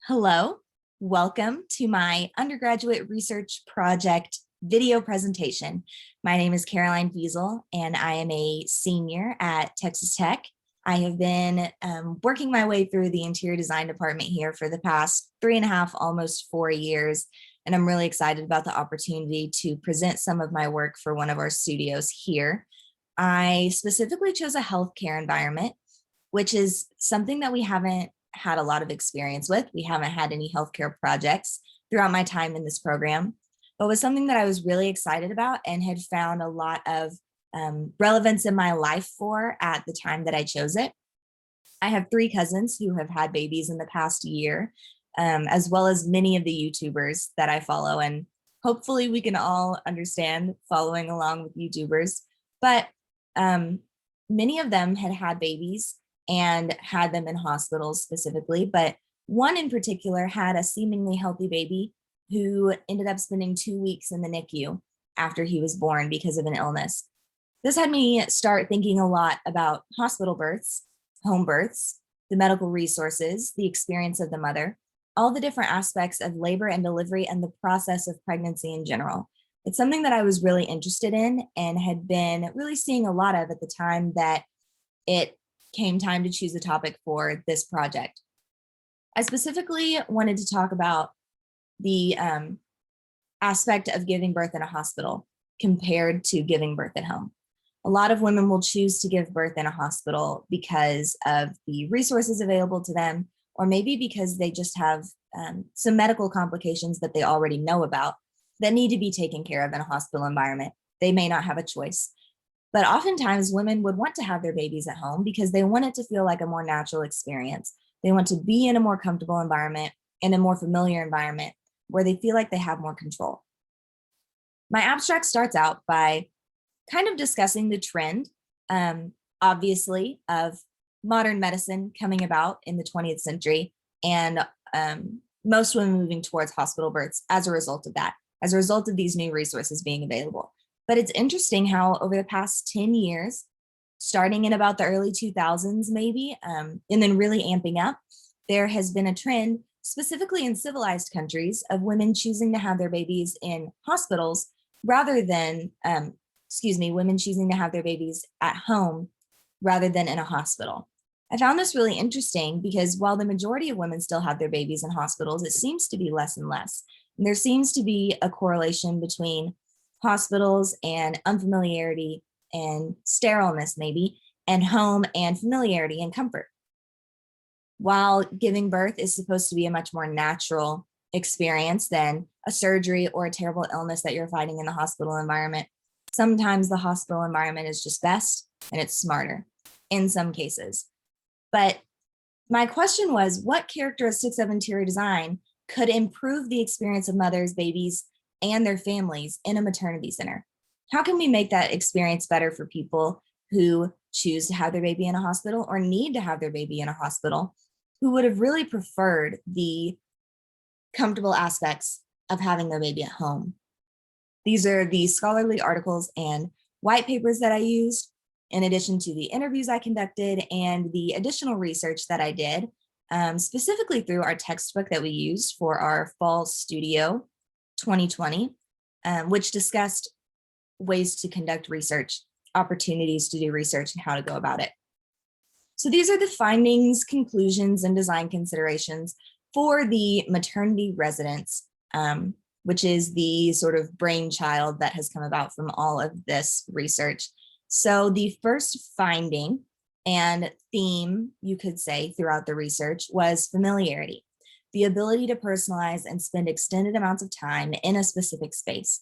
Hello, welcome to my undergraduate research project video presentation. My name is Caroline Wiesel, and I am a senior at Texas Tech. I have been working my way through the interior design department here for the past 3.5, almost 4 years, and I'm really excited about the opportunity to present some of my work for one of our studios here. I specifically chose a healthcare environment, which is something that we haven't had a lot of experience with. We haven't had any healthcare projects throughout my time in this program, but was something that I was really excited about and had found a lot of relevance in my life for at the time that I chose it. I have 3 cousins who have had babies in the past year, as well as many of the YouTubers that I follow. And hopefully we can all understand following along with YouTubers, but many of them had had babies and had them in hospitals specifically, but one in particular had a seemingly healthy baby who ended up spending 2 weeks in the NICU after he was born because of an illness. This had me start thinking a lot about hospital births, home births, the medical resources, the experience of the mother, all the different aspects of labor and delivery and the process of pregnancy in general. It's something that I was really interested in and had been really seeing a lot of at the time that it came time to choose a topic for this project. I specifically wanted to talk about the aspect of giving birth in a hospital compared to giving birth at home. A lot of women will choose to give birth in a hospital because of the resources available to them, or maybe because they just have some medical complications that they already know about that need to be taken care of in a hospital environment. They may not have a choice. But oftentimes women would want to have their babies at home because they want it to feel like a more natural experience. They want to be in a more comfortable environment, in a more familiar environment where they feel like they have more control. My abstract starts out by kind of discussing the trend, obviously, of modern medicine coming about in the 20th century and most women moving towards hospital births as a result of that, as a result of these new resources being available. But it's interesting how over the past 10 years, starting in about the early 2000s maybe, and then really amping up, there has been a trend, specifically in civilized countries, of women choosing to have their babies in hospitals rather than, women choosing to have their babies at home rather than in a hospital. I found this really interesting because while the majority of women still have their babies in hospitals, it seems to be less and less. And there seems to be a correlation between hospitals and unfamiliarity and sterileness maybe, and home and familiarity and comfort. While giving birth is supposed to be a much more natural experience than a surgery or a terrible illness that you're fighting in the hospital environment, sometimes the hospital environment is just best and it's smarter in some cases. But my question was, what characteristics of interior design could improve the experience of mothers, babies, and their families in a maternity center? How can we make that experience better for people who choose to have their baby in a hospital or need to have their baby in a hospital, who would have really preferred the comfortable aspects of having their baby at home? These are the scholarly articles and white papers that I used, in addition to the interviews I conducted and the additional research that I did, specifically through our textbook that we used for our fall studio 2020, which discussed ways to conduct research, opportunities to do research, and how to go about it. So these are the findings, conclusions, and design considerations for the maternity residence, which is the sort of brainchild that has come about from all of this research. So the first finding and theme, you could say, throughout the research was familiarity. The ability to personalize and spend extended amounts of time in a specific space.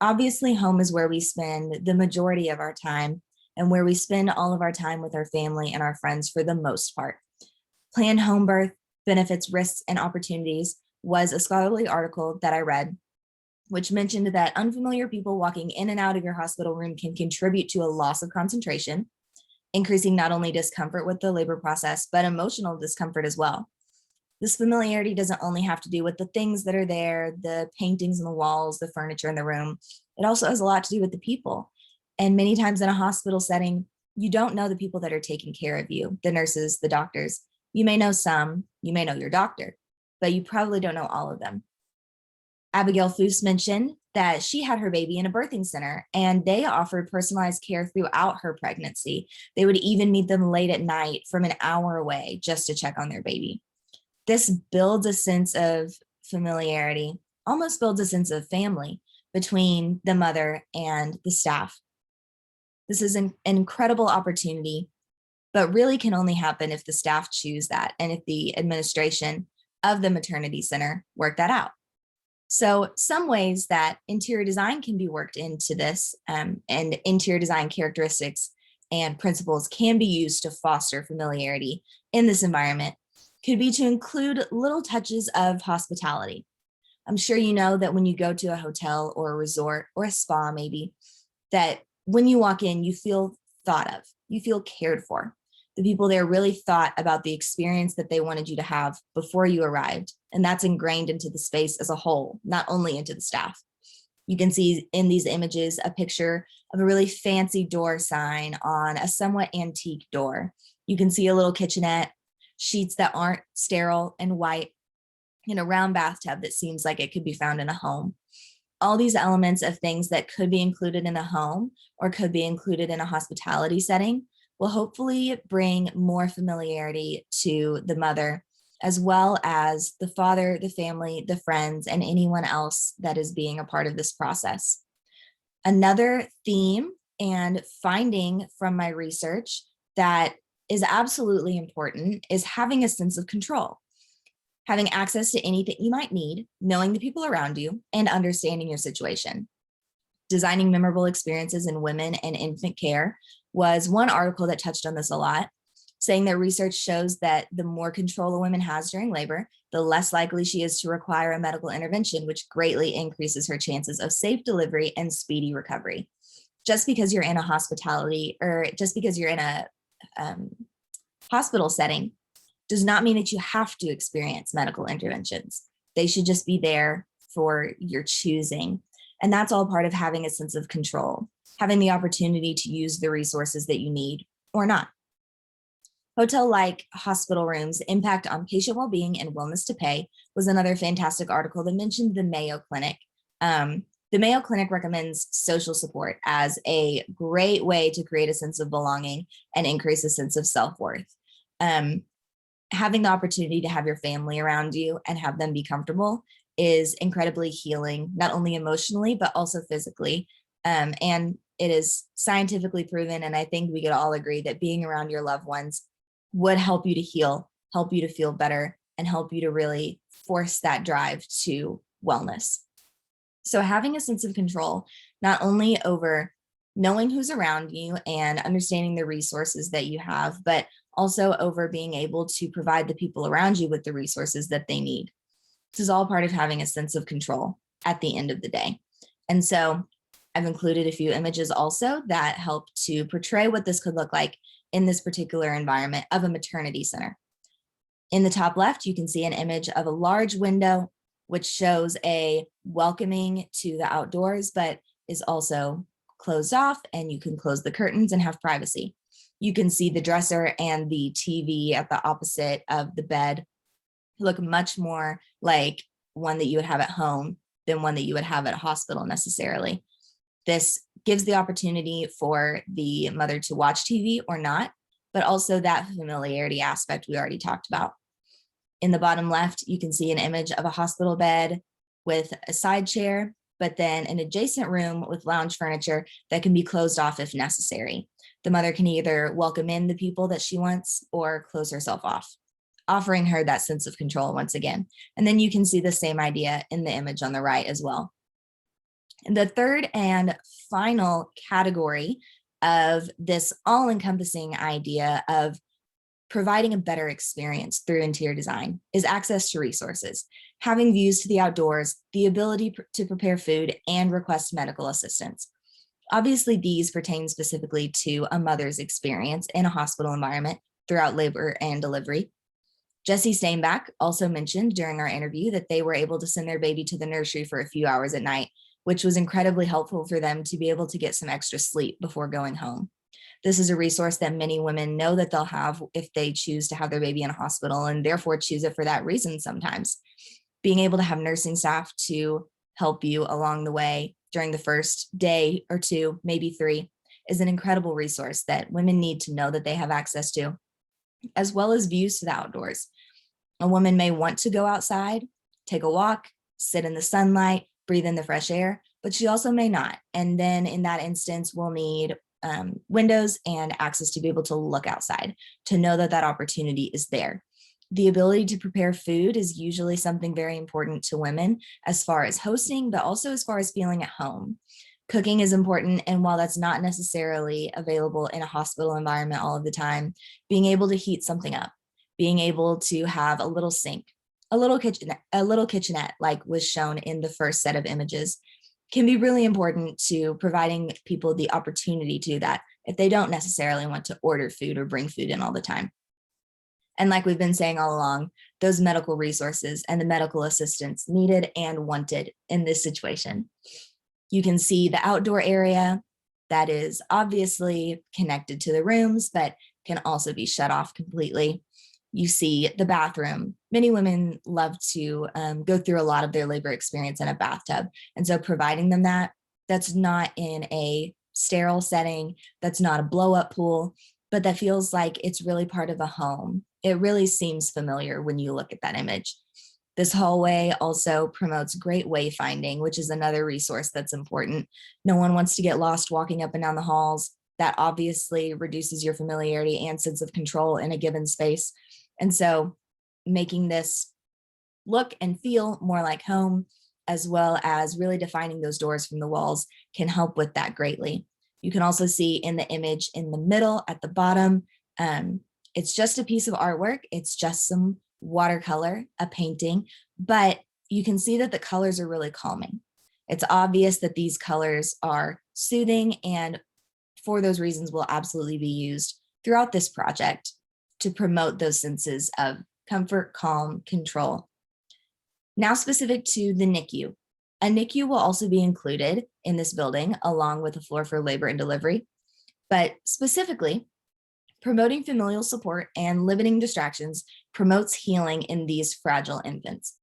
Obviously, home is where we spend the majority of our time and where we spend all of our time with our family and our friends for the most part. Planned home birth, benefits, risks, and opportunities was a scholarly article that I read, which mentioned that unfamiliar people walking in and out of your hospital room can contribute to a loss of concentration, increasing not only discomfort with the labor process, but emotional discomfort as well. This familiarity doesn't only have to do with the things that are there, the paintings on the walls, the furniture in the room. It also has a lot to do with the people. And many times in a hospital setting, you don't know the people that are taking care of you, the nurses, the doctors. You may know some, you may know your doctor, but you probably don't know all of them. Abigail Foose mentioned that she had her baby in a birthing center and they offered personalized care throughout her pregnancy. They would even meet them late at night from an hour away just to check on their baby. This builds a sense of familiarity, almost builds a sense of family between the mother and the staff. This is an incredible opportunity, but really can only happen if the staff choose that and if the administration of the maternity center work that out. So some ways that interior design can be worked into this and interior design characteristics and principles can be used to foster familiarity in this environment could be to include little touches of hospitality. I'm sure you know that when you go to a hotel or a resort or a spa maybe, that when you walk in, you feel thought of, you feel cared for. The people there really thought about the experience that they wanted you to have before you arrived. And that's ingrained into the space as a whole, not only into the staff. You can see in these images a picture of a really fancy door sign on a somewhat antique door. You can see a little kitchenette, sheets that aren't sterile and white, and a round bathtub that seems like it could be found in a home. All these elements of things that could be included in a home or could be included in a hospitality setting will hopefully bring more familiarity to the mother, as well as the father, the family, the friends, and anyone else that is being a part of this process. Another theme and finding from my research that is absolutely important is having a sense of control. Having access to anything you might need, knowing the people around you, and understanding your situation. Designing memorable experiences in women and infant care was one article that touched on this a lot, saying that research shows that the more control a woman has during labor, the less likely she is to require a medical intervention, which greatly increases her chances of safe delivery and speedy recovery. Just because you're in a hospitality or just because you're in a hospital setting does not mean that you have to experience medical interventions. They should just be there for your choosing. And that's all part of having a sense of control, having the opportunity to use the resources that you need or not. Hotel-like hospital rooms' impact on patient well-being and willingness to pay was another fantastic article that mentioned the Mayo Clinic. The Mayo Clinic recommends social support as a great way to create a sense of belonging and increase a sense of self-worth. Having the opportunity to have your family around you and have them be comfortable is incredibly healing, not only emotionally, but also physically. And it is scientifically proven. And I think we could all agree that being around your loved ones would help you to heal, help you to feel better, and help you to really force that drive to wellness. So having a sense of control, not only over knowing who's around you and understanding the resources that you have, but also over being able to provide the people around you with the resources that they need. This is all part of having a sense of control at the end of the day. And so I've included a few images also that help to portray what this could look like in this particular environment of a maternity center. In the top left, you can see an image of a large window, which shows a welcoming to the outdoors, but is also closed off, and you can close the curtains and have privacy. You can see the dresser and the TV at the opposite of the bed look much more like one that you would have at home than one that you would have at a hospital necessarily. This gives the opportunity for the mother to watch TV or not, but also that familiarity aspect we already talked about. In the bottom left, you can see an image of a hospital bed with a side chair, but then an adjacent room with lounge furniture that can be closed off if necessary. The mother can either welcome in the people that she wants or close herself off, offering her that sense of control once again. And then you can see the same idea in the image on the right as well. And the third and final category of this all-encompassing idea of providing a better experience through interior design is access to resources, having views to the outdoors, the ability to prepare food, and request medical assistance. Obviously, these pertain specifically to a mother's experience in a hospital environment throughout labor and delivery. Jessie Steinbach also mentioned during our interview that they were able to send their baby to the nursery for a few hours at night, which was incredibly helpful for them to be able to get some extra sleep before going home. This is a resource that many women know that they'll have if they choose to have their baby in a hospital, and therefore choose it for that reason sometimes. Being able to have nursing staff to help you along the way during the first day or two, maybe 3, is an incredible resource that women need to know that they have access to, as well as views to the outdoors. A woman may want to go outside, take a walk, sit in the sunlight, breathe in the fresh air, but she also may not. And then in that instance, we'll need windows and access to be able to look outside, to know that that opportunity is there. The ability to prepare food is usually something very important to women as far as hosting, but also as far as feeling at home. Cooking is important, and while that's not necessarily available in a hospital environment all of the time, being able to heat something up, being able to have a little sink, a little kitchenette, like was shown in the first set of images, can be really important to providing people the opportunity to do that if they don't necessarily want to order food or bring food in all the time. And like we've been saying all along, those medical resources and the medical assistance needed and wanted in this situation. You can see the outdoor area that is obviously connected to the rooms, but can also be shut off completely. You see the bathroom. Many women love to go through a lot of their labor experience in a bathtub. And so providing them that's not in a sterile setting, that's not a blow up pool, but that feels like it's really part of a home. It really seems familiar when you look at that image. This hallway also promotes great wayfinding, which is another resource that's important. No one wants to get lost walking up and down the halls. That obviously reduces your familiarity and sense of control in a given space. And so making this look and feel more like home, as well as really defining those doors from the walls, can help with that greatly. You can also see in the image in the middle at the bottom, it's just a piece of artwork. It's just some watercolor, a painting, but you can see that the colors are really calming. It's obvious that these colors are soothing, and for those reasons will absolutely be used throughout this project to promote those senses of comfort, calm, control. Now specific to the NICU. A NICU will also be included in this building along with a floor for labor and delivery, but specifically, promoting familial support and limiting distractions promotes healing in these fragile infants.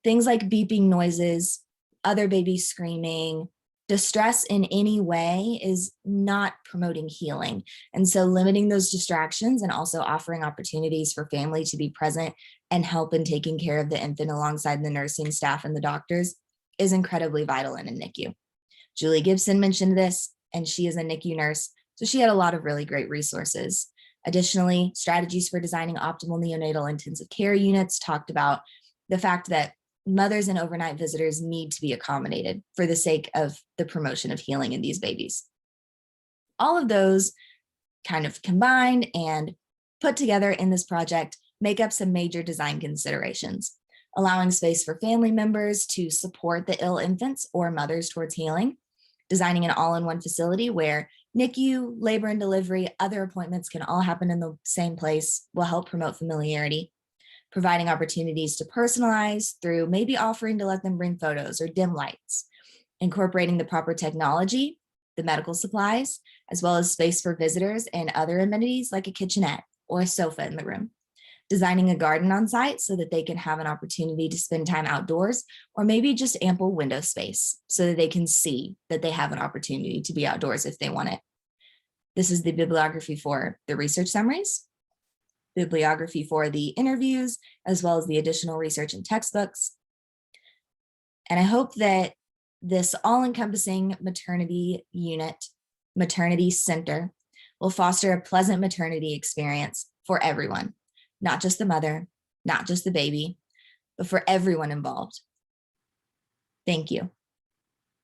Things like beeping noises, other babies screaming, distress in any way is not promoting healing. And so limiting those distractions and also offering opportunities for family to be present and help in taking care of the infant alongside the nursing staff and the doctors is incredibly vital in a NICU. Julie Gibson mentioned this, and she is a NICU nurse, so she had a lot of really great resources. Additionally, strategies for designing optimal neonatal intensive care units talked about the fact that mothers and overnight visitors need to be accommodated for the sake of the promotion of healing in these babies. All of those kind of combined and put together in this project make up some major design considerations, allowing space for family members to support the ill infants or mothers towards healing, designing an all-in-one facility where NICU, labor and delivery, other appointments can all happen in the same place will help promote familiarity, providing opportunities to personalize through maybe offering to let them bring photos or dim lights, incorporating the proper technology, the medical supplies, as well as space for visitors and other amenities like a kitchenette or a sofa in the room, designing a garden on site so that they can have an opportunity to spend time outdoors, or maybe just ample window space so that they can see that they have an opportunity to be outdoors if they want it. This is the bibliography for the research summaries, bibliography for the interviews, as well as the additional research and textbooks. And I hope that this all-encompassing maternity unit, maternity center, will foster a pleasant maternity experience for everyone, not just the mother, not just the baby, but for everyone involved. Thank you.